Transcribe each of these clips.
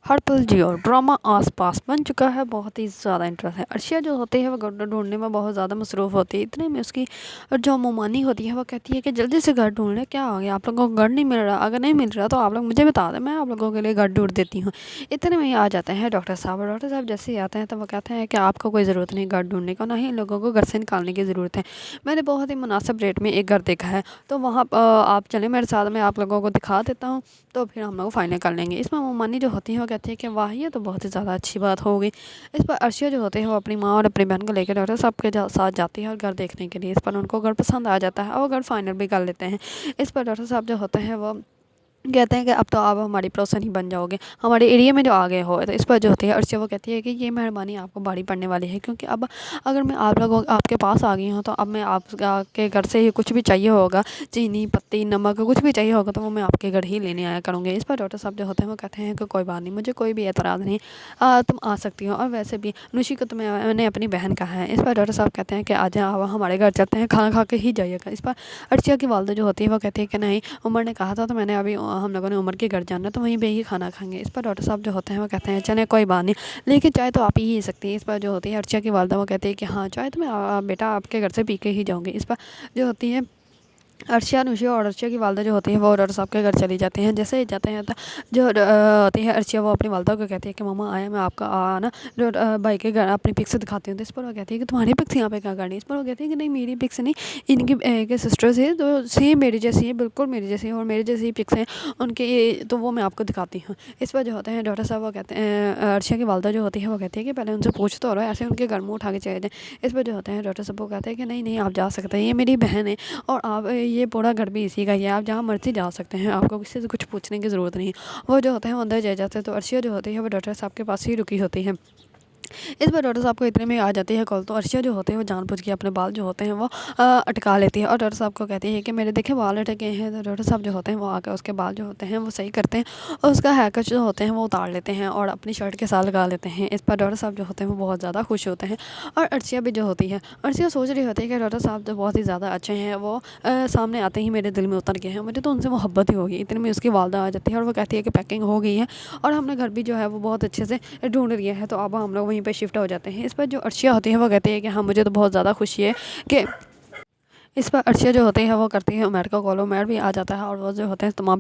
हर पल जियो ड्रामा आस-पास बन चुका है, बहुत ही ज़्यादा इंटरेस्ट है। अर्शिया जो होती है वो घर ढूँढने में बहुत ज़्यादा मसरूफ़ होती है। इतने में उसकी जो मोमानी होती है वो कहती है कि जल्दी से घर ढूँढ लें, क्या हो गया? आप लोगों को घर नहीं मिल रहा? अगर नहीं मिल रहा तो आप लोग मुझे बता दें, मैं आप लोगों के लिए घर ढूँढ देती हूँ। इतने में ही आ जाते हैं डॉक्टर साहब, और डॉक्टर साहब जैसे ही आते हैं तो वो कहते हैं कि आपको कोई ज़रूरत नहीं घर ढूँढने का, ना ही इन लोगों को घर से निकालने की ज़रूरत है। मैंने बहुत ही मुनासिब रेट में एक घर देखा है, तो वहाँ आप चलें मेरे साथ, मैं आप लोगों को दिखा देता हूँ, तो फिर हम लोग फाइनल कर लेंगे। इसमें मोमानी जो होती है वो कहती है कि वाह, ये तो बहुत ही ज़्यादा अच्छी बात हो गई। इस पर अर्शिया जो होते हैं वो अपनी माँ और अपनी बहन को लेकर डॉक्टर साहब के साथ जाती है और घर देखने के लिए। इस पर उनको घर पसंद आ जाता है और वो घर फाइनल भी कर लेते हैं। इस पर डॉक्टर साहब जो होते हैं वो कहते हैं कि अब तो आप हमारी पड़ोसन ही बन जाओगे, हमारे एरिया में जो आ गए हो। तो इस पर जो होती है अर्शिया वो कहती है कि ये मेहरबानी आपको भारी पड़ने वाली है, क्योंकि अब अगर मैं आप लोगों आपके पास आ गई हूँ तो अब मैं आपके घर से ही कुछ भी चाहिए होगा, चीनी पत्ती नमक कुछ भी चाहिए होगा, तो वो मैं आपके घर ही लेने आया करूँगी। इस पर डॉक्टर साहब जो होते हैं वो कहते हैं कि कोई बात नहीं, मुझे कोई भी एतराज़ नहीं, तुम आ सकती हो, और वैसे भी नुशी को तो मैंने अपनी बहन कहा है। इस पर डॉक्टर साहब कहते हैं कि आज आप हमारे घर चलते हैं, खाना खा के ही जाइएगा। इस पर अर्शिया की वालदा जो होती है वो कहती है कि नहीं, उमर ने कहा था तो मैंने अभी हम लोगों ने उमर के घर जाना है, तो वहीं पे ही खाना खाएंगे। इस पर डॉक्टर साहब जो होते हैं वो कहते हैं चलें कोई बात नहीं, लेकिन चाय तो आप ही सकती हैं। इस पर जो होती है अर्शिया की वालदा वो कहती है कि हाँ, चाय तो मैं बेटा आपके घर से पी के ही जाऊँगी। इस पर जो होती है अर्शिया नुशी और अर्शिया की वालदा जो होती है वो डॉक्टर साहब के घर चली जाती हैं। जैसे ही जाते हैं तो जो होती है अर्शिया वो अपनी वालदा को कहती है कि मम्मा आया मैं आपका ना जो भाई के घर अपनी पिक्स दिखाती हूँ। तो इस पर वो कहती है कि तुम्हारी पिक्स यहाँ पे क्या करनी है? इस पर वो कहती है कि नहीं, मेरी पिक्स नहीं, इनकी के सिस्टर्स है तो सेम मेरी जैसी है, बिल्कुल मेरी जैसी है, और मेरी जैसी पिक्स हैं उनके, तो वो मैं आपको दिखाती हूँ। इस पर जो होते हैं डॉक्टर साहब वो कहते हैं अर्शिया की वालदा जो होती है वो कहती है कि पहले उनसे पूछ तो रहो, ऐसे उनके घर में उठा के चले जाएँ। इस पर जो होते हैं डॉक्टर साहब वो कहते हैं कि नहीं नहीं, आप जा सकते हैं, ये मेरी बहन है और आप ये पूरा घर भी इसी का ही है, आप जहाँ मर्ज़ी जा सकते हैं, आपको किसी से कुछ पूछने की ज़रूरत नहीं है। वो जो होते हैं वो अंदर जा जाते हैं, तो अर्शिया जो होती है वो डॉक्टर साहब के पास ही रुकी होती है। इस पर डॉक्टर साहब को इतने में आ जाती है कॉल, तो अर्शिया जो होते हैं वो जानबूझ के अपने बाल जो होते हैं वो अटका लेती है और डॉक्टर साहब को कहती है कि मेरे देखे बाल अटके हैं। तो डॉक्टर साहब जो होते हैं वो आकर उसके बाल जो होते हैं वो सही करते हैं और उसका हेयर जो होते हैं वो उतार लेते हैं और अपनी शर्ट के साथ लगा लेते हैं। इस पर डॉक्टर साहब जो होते हैं वो बहुत ज़्यादा खुश होते हैं, और अर्शिया भी जो होती है, अर्शिया सोच रही होती है कि डॉक्टर साहब तो बहुत ही ज़्यादा अच्छे हैं, वो सामने आते ही मेरे दिल में उतर गए हैं, मुझे तो उनसे मोहब्बत ही होगी। इतने में उसकी वालदा आ जाती है और वो कहती है कि पैकिंग हो गई है और हमने घर भी जो है वो बहुत अच्छे से ढूंढ लिया है, तो अब हम लोग वहीं पर शिफ्ट हो जाते हैं। इस पर जो अर्शिया होती है वो कहती है कि हाँ, मुझे तो बहुत ज़्यादा खुशी है कि इस पर अर्शिया जो होती है वो करती है उमर का कॉल, उमर भी आ जाता है और वो जो होते हैं तमाम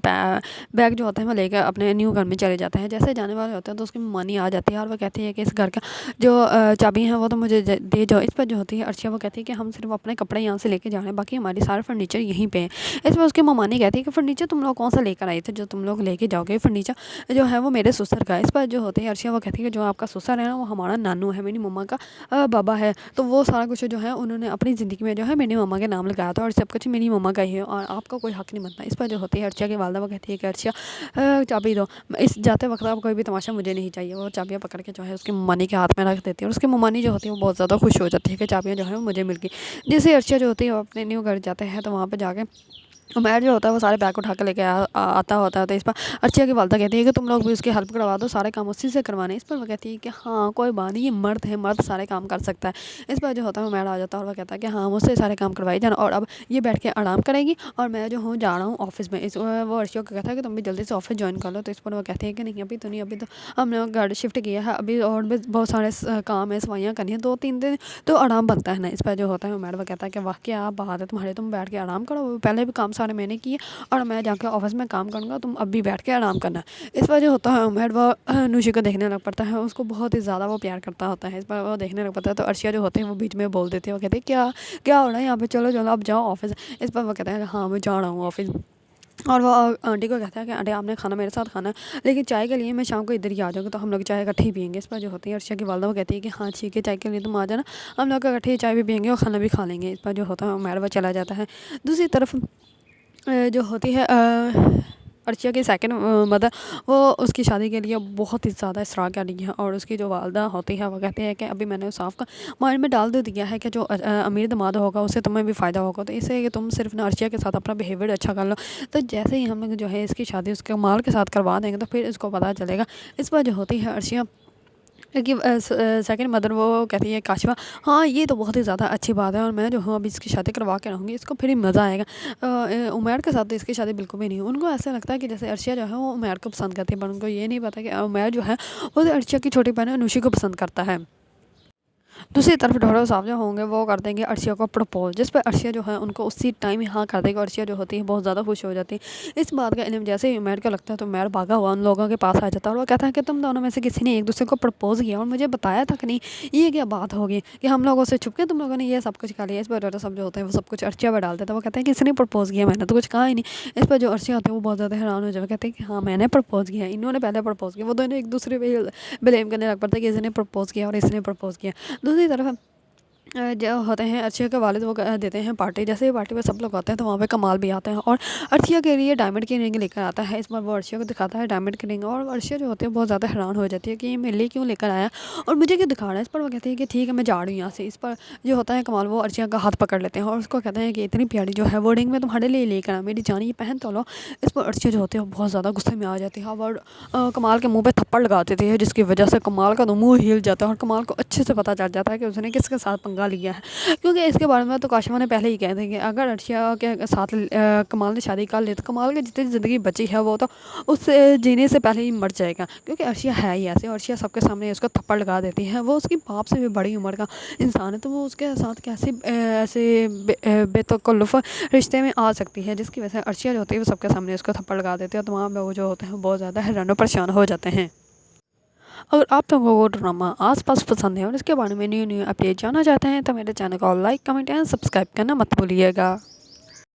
बैग जो होते हैं वो लेकर अपने न्यू घर में चले जाते हैं। जैसे जाने वाले होते हैं तो उसकी मम्मी आ जाती है और वो कहती है कि इस घर का जो चाबी है वो तो मुझे दे जाओ। इस पर जो होती है अर्शिया वो कहती है कि हम सिर्फ अपने कपड़े यहाँ से लेके जा रहे हैं, बाकी हमारी सारे फर्नीचर यहीं पे है। इस पर उसकी मम्मी कहती है कि फर्नीचर तुम लोग कौन सा लेकर आए थे जो तुम लोग लेके जाओगे? फर्नीचर जो है वो मेरे ससुर का है। इस पर जो होती है अर्शिया वो कहती है कि जो आपका ससुर है ना वो हमारा नानू है, मेरी मम्मा का बाबा है, तो वो सारा कुछ जो है उन्होंने अपनी ज़िंदगी में जो है मेरी मम्मा के नाम लगाया था और सब कुछ मेरी मम्मा का ही है और आपका कोई हक नहीं बनता। इस पर जो होती है अर्शिया की वालदा वो कहती है कि अर्शिया चाबी दो, इस जाते वक्त आप कोई भी तमाशा मुझे नहीं चाहिए। वो चाबियाँ पकड़ के जो है उसकी मम्मानी के हाथ में रख देती है और उसकी मम्मानी जो होती है वो बहुत ज़्यादा खुश हो जाती है कि चाबियाँ जो है वो मुझे मिल गई। जैसे अर्शिया जो होती है वो अपने न्यू घर जाते हैं, तो वहाँ पर जाके उमैर जो होता है वो सारे बैग उठा के लेके आता होता है। तो इस पर अर्शिया की वालदा कहती है कि तुम लोग भी उसकी हेल्प करवा दो, सारे काम उसी से करवाने। इस पर वो कहती है कि हाँ कोई बात नहीं, ये मर्द है, मर्द सारे काम कर सकता है। इस पर जो होता है उमैर आ जाता है और वो कहता है कि हाँ, मुझसे सारे काम करवाई जाना और अब ये बैठ के आराम करेगी और मैं जो हूँ जा रहा हूँ ऑफिस में। वो अर्शिया को कहता है कि तुम भी जल्दी से ऑफिस ज्वाइन कर लो। तो इस पर वो कहती है कि नहीं, अभी तो नहीं, अभी तो हमने घर शिफ्ट किया है, अभी और भी बहुत सारे काम है, सफाइयाँ करनी है, 2-3 दिन तो आराम बनता है ना। इस पर जो होता है उमैर वो कहता है कि वाह क्या बात है तुम्हारी, तुम बैठ के आराम करो, पहले भी काम सारे मैंने किए और मैं जाके ऑफिस में काम करूँगा, तुम अब भी बैठ के आराम करना। इस वजह होता है उमैर वो नुशी को देखने लग पड़ता है, उसको बहुत ही ज़्यादा वो प्यार करता होता है। इस पर वो देखने लग पड़ता है तो अर्शिया जो होते हैं वो बीच में बोल देते हैं, वो कहते हैं क्या क्या हो रहा है यहाँ पे, चलो चलो अब जाओ ऑफिस। इस पर वो कहता है हाँ मैं जा रहा हूँ ऑफिस। और वो आंटी को कहता है कि आंटी आपने खाना मेरे साथ खाना है, लेकिन चाय के लिए मैं शाम को इधर ही आ जाऊँगी, तो हम लोग चाय इकट्ठे ही पियेंगे। इस पर जो होती है अर्शिया की वालदा वो कहती है कि हाँ ठीक है, चाय के लिए तुम आ जाना, हम लोग इकट्ठे ही चाय भी पियेंगे और खाना भी खा लेंगे। इस पर जो होता है उमैर वो चला जाता है। दूसरी तरफ जो होती है अर्शिया की सेकंड मदर, वो उसकी शादी के लिए बहुत ही ज़्यादा इसरार कर रही है और उसकी जो वालदा होती है वो कहती है कि अभी मैंने साफ का माइंड में डाल दे दिया है कि जो अमीर दामाद होगा उससे तुम्हें भी फ़ायदा होगा, तो इससे कि तुम सिर्फ ना अर्शिया के साथ अपना बिहेवियर अच्छा कर लो। तो जैसे ही हम लोग जो है इसकी शादी उसके माल के साथ करवा देंगे तो फिर इसको पता चलेगा। इस पर जो होती है अर्शिया कि सेकंड मदर वो कहती है काशिफ़ा, हाँ ये तो बहुत ही ज़्यादा अच्छी बात है और मैं जो हूँ अभी इसकी शादी करवा के रहूँगी, इसको फिर ही मज़ा आएगा। उमैर के साथ तो इसकी शादी बिल्कुल भी नहीं। उनको ऐसा लगता है कि जैसे अर्शिया जो है वो उमैर को पसंद करती है, पर उनको ये नहीं पता कि उमैर जो है वो तो अर्शिया की छोटी बहन अनुशी को पसंद करता है। दूसरी तरफ ढोड़ा साहब जो होंगे वो कर देंगे अर्शिया को प्रपोज, जिस पर अर्शिया जो है उनको उसी टाइम ही हाँ कर देगी। अर्शिया जो होती है बहुत ज़्यादा खुश हो जाती है। इस बात का इल्म जैसे ही उमैर को लगता है तो उमैर भागा हुआ उन लोगों के पास आ जाता है और वो कहता है कि तुम दोनों में से किसी ने एक दूसरे को प्रपोज किया और मुझे बताया तक नहीं। ये क्या बात होगी कि हम लोगों से छुप के तुम लोगों ने ये सब कुछ कर लिया। इस पर ढोड़ा साहब जो होते हैं वो सब कुछ अर्शिया पर डाल देते हैं। वो कहते हैं कि इसने प्रपोज किया, मैंने तो कुछ कहा ही नहीं। इस पर जो अर्शिया होते हैं वो बहुत ज़्यादा हैरान हो जाए, कहते हैं कि हाँ मैंने प्रपोज किया, इन्होंने पहले प्रपोज किया। वो दोनों एक दूसरे पे ब्लेम करने लग पड़ते हैं कि इसने प्रपोज किया और इसने प्रपोज किया। दूसरी तरफ जो होते हैं अर्शिया के वालिद वो देते हैं पार्टी। जैसे ही पार्टी में सब लोग आते हैं तो वहाँ पे कमाल भी आता है और अर्शिया के लिए डायमंड की रिंग लेकर आता है। इस बार वो अर्शिया को दिखाता है डायमंड की रिंग और अर्शिया जो होती है बहुत ज़्यादा हैरान हो जाती है कि ये मेरे लिए क्यों लेकर आया और मुझे क्यों दिखा रहा है। इस पर वो कहती है कि ठीक है मैं जा रही हूँ यहाँ से। इस पर जो होता है कमाल वो अर्शिया का हाथ पकड़ लेते हैं और उसको कहते हैं कि इतनी प्यारी जो है वो रिंग मैं तुम्हारे लिए लेकर आया, मेरी जान ये पहन तो लो। इस पर अर्शिया जो होती है वो बहुत ज़्यादा गुस्से में आ जाती है और कमाल के मुँह पे थप्पड़ लगा देती है, जिसकी वजह से कमाल का तो मुँह हिल जाता है और कमाल को अच्छे से पता चल जाता है कि उसने किसके साथ पंगा लिया है। क्योंकि इसके बारे में तो काशिफ़ा ने पहले ही कह दिया कि अगर अर्शिया के साथ कमाल ने शादी कर ली तो कमाल की जितनी ज़िंदगी बची है वो तो उससे जीने से पहले ही मर जाएगा। क्योंकि अर्शिया है ही ऐसे, अर्शिया सबके सामने उसको थप्पड़ लगा देती है। वो उसकी बाप से भी बड़ी उम्र का इंसान है तो वो उसके साथ कैसे ऐसे बेतकल्लुफ़ रिश्ते में आ सकती है, जिसकी वजह से अर्शिया जो होती है वो सबके सामने उसको थप्पड़ लगा देती है। तो वहाँ पे वो जो होते हैं बहुत ज़्यादा हैरान और परेशान हो जाते हैं। अगर आप लोगों को ड्रामा आस-पास पसंद है और इसके बारे में न्यू न्यू अपडेट जानना चाहते हैं तो मेरे चैनल को लाइक, कमेंट एंड सब्सक्राइब करना मत भूलिएगा।